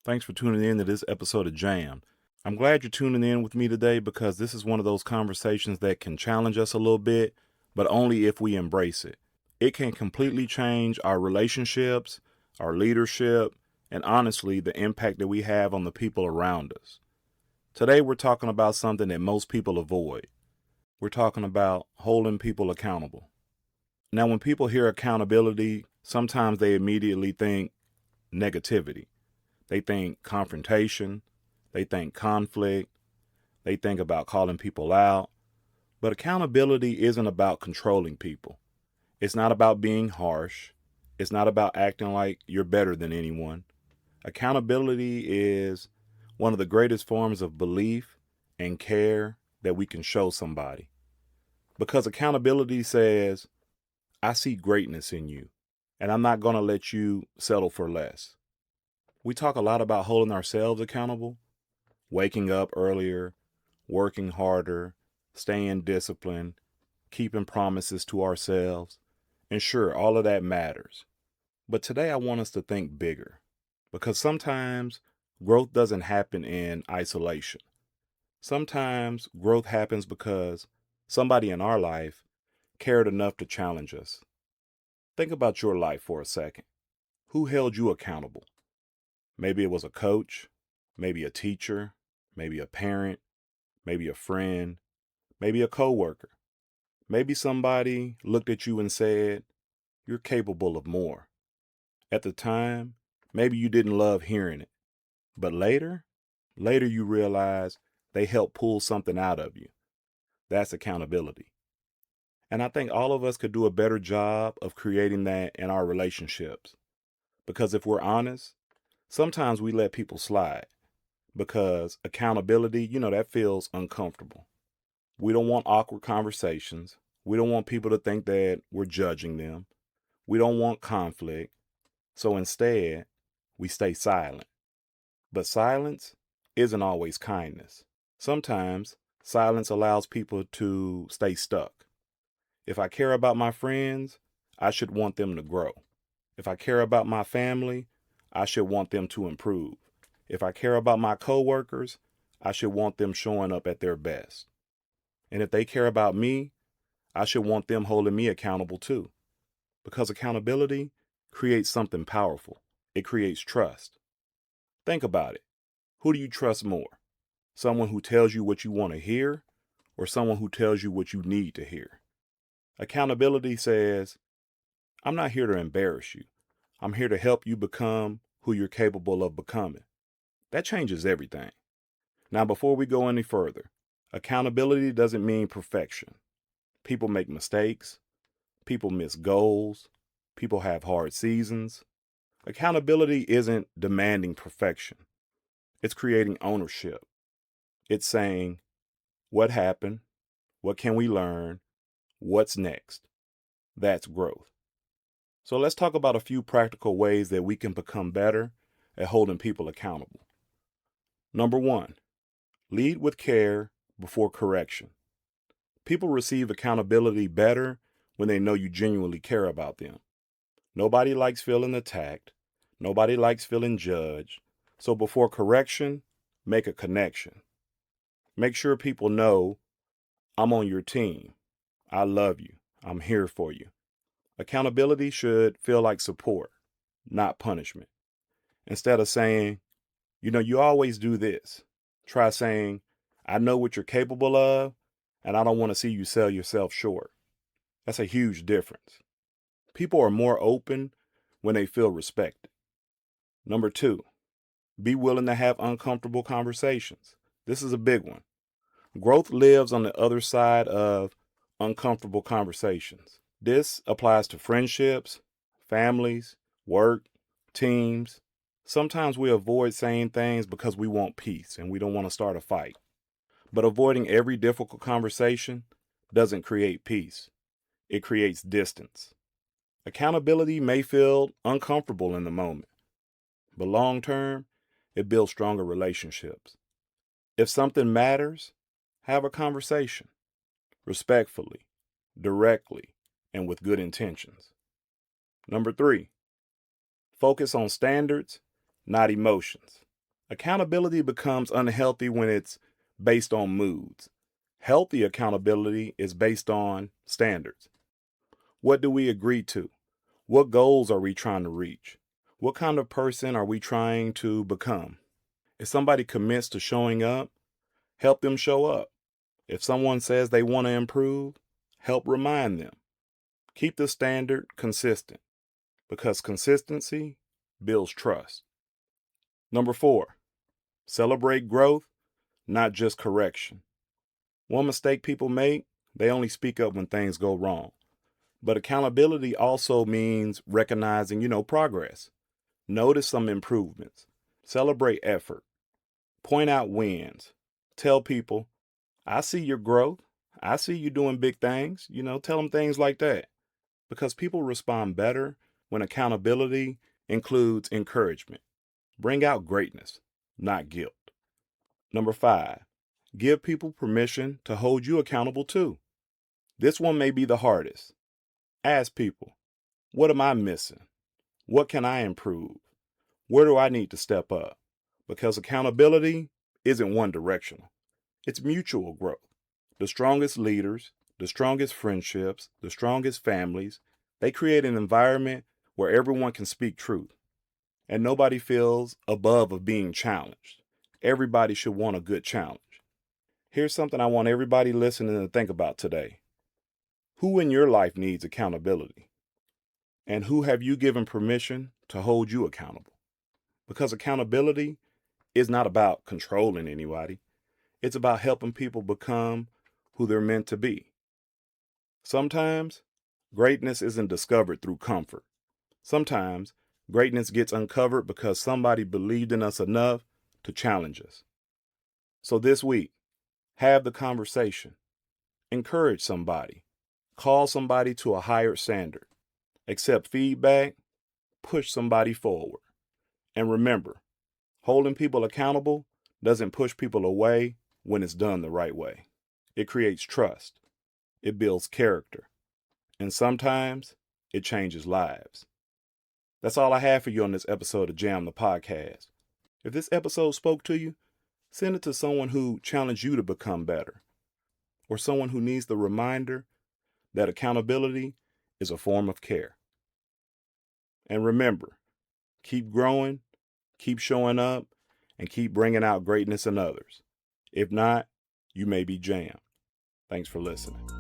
Thanks for tuning in to this episode of Jam. I'm glad you're tuning in with me today because this is one of those conversations that can challenge us a little bit, but only if we embrace it. It can completely change our relationships, our leadership, and honestly, the impact that we have on the people around us. Today, we're talking about something that most people avoid. We're talking about holding people accountable. Now, when people hear accountability, sometimes they immediately think negativity. They think confrontation, they think conflict, they think about calling people out. But accountability isn't about controlling people. It's not about being harsh. It's not about acting like you're better than anyone. Accountability is one of the greatest forms of belief and care that we can show somebody. Because accountability says, I see greatness in you, and I'm not going to let you settle for less. We talk a lot about holding ourselves accountable, waking up earlier, working harder, staying disciplined, keeping promises to ourselves. And sure, all of that matters. But today I want us to think bigger because sometimes growth doesn't happen in isolation. Sometimes growth happens because somebody in our life cared enough to challenge us. Think about your life for a second. Who held you accountable? Maybe it was a coach, maybe a teacher, maybe a parent, maybe a friend, maybe a coworker. Maybe somebody looked at you and said, "You're capable of more." At the time, maybe you didn't love hearing it. But later you realize they helped pull something out of you. That's accountability. And I think all of us could do a better job of creating that in our relationships. Because if we're honest, sometimes we let people slide because accountability, that feels uncomfortable. We don't want awkward conversations. We don't want people to think that we're judging them. We don't want conflict. So instead, we stay silent. But silence isn't always kindness. Sometimes silence allows people to stay stuck. If I care about my friends, I should want them to grow. If I care about my family, I should want them to improve. If I care about my coworkers, I should want them showing up at their best. And if they care about me, I should want them holding me accountable too. Because accountability creates something powerful. It creates trust. Think about it. Who do you trust more? Someone who tells you what you want to hear or someone who tells you what you need to hear? Accountability says, I'm not here to embarrass you. I'm here to help you become who you're capable of becoming. That changes everything. Now, before we go any further, accountability doesn't mean perfection. People make mistakes. People miss goals. People have hard seasons. Accountability isn't demanding perfection. It's creating ownership. It's saying, what happened? What can we learn? What's next? That's growth. So let's talk about a few practical ways that we can become better at holding people accountable. Number one, lead with care before correction. People receive accountability better when they know you genuinely care about them. Nobody likes feeling attacked. Nobody likes feeling judged. So before correction, make a connection. Make sure people know I'm on your team. I love you. I'm here for you. Accountability should feel like support, not punishment. Instead of saying, you always do this, try saying, I know what you're capable of, and I don't want to see you sell yourself short. That's a huge difference. People are more open when they feel respected. Number two, be willing to have uncomfortable conversations. This is a big one. Growth lives on the other side of uncomfortable conversations. This applies to friendships, families, work, teams. Sometimes we avoid saying things because we want peace and we don't want to start a fight. But avoiding every difficult conversation doesn't create peace. It creates distance. Accountability may feel uncomfortable in the moment, but long term, it builds stronger relationships. If something matters, have a conversation respectfully, directly, and with good intentions. Number three, focus on standards, not emotions. Accountability becomes unhealthy when it's based on moods. Healthy accountability is based on standards. What do we agree to? What goals are we trying to reach? What kind of person are we trying to become? If somebody commits to showing up, help them show up. If someone says they want to improve, help remind them. Keep the standard consistent because consistency builds trust. Number 4, celebrate growth, not just correction. One mistake people make, they only speak up when things go wrong. But accountability also means recognizing, progress. Notice some improvements. Celebrate effort. Point out wins. Tell people, I see your growth. I see you doing big things. Tell them things like that. Because people respond better when accountability includes encouragement. Bring out greatness, not guilt. Number 5, give people permission to hold you accountable too. This one may be the hardest. Ask people, what am I missing? What can I improve? Where do I need to step up? Because accountability isn't one directional. It's mutual growth. The strongest leaders, the strongest friendships, the strongest families, they create an environment where everyone can speak truth. And nobody feels above of being challenged. Everybody should want a good challenge. Here's something I want everybody listening to think about today. Who in your life needs accountability? And who have you given permission to hold you accountable? Because accountability is not about controlling anybody. It's about helping people become who they're meant to be. Sometimes greatness isn't discovered through comfort. Sometimes greatness gets uncovered because somebody believed in us enough to challenge us. So this week, have the conversation. Encourage somebody. Call somebody to a higher standard. Accept feedback. Push somebody forward. And remember, holding people accountable doesn't push people away when it's done the right way. It creates trust. It builds character. And sometimes it changes lives. That's all I have for you on this episode of Jam the Podcast. If this episode spoke to you, send it to someone who challenged you to become better, or someone who needs the reminder that accountability is a form of care. And remember, keep growing, keep showing up, and keep bringing out greatness in others. If not, you may be jammed. Thanks for listening.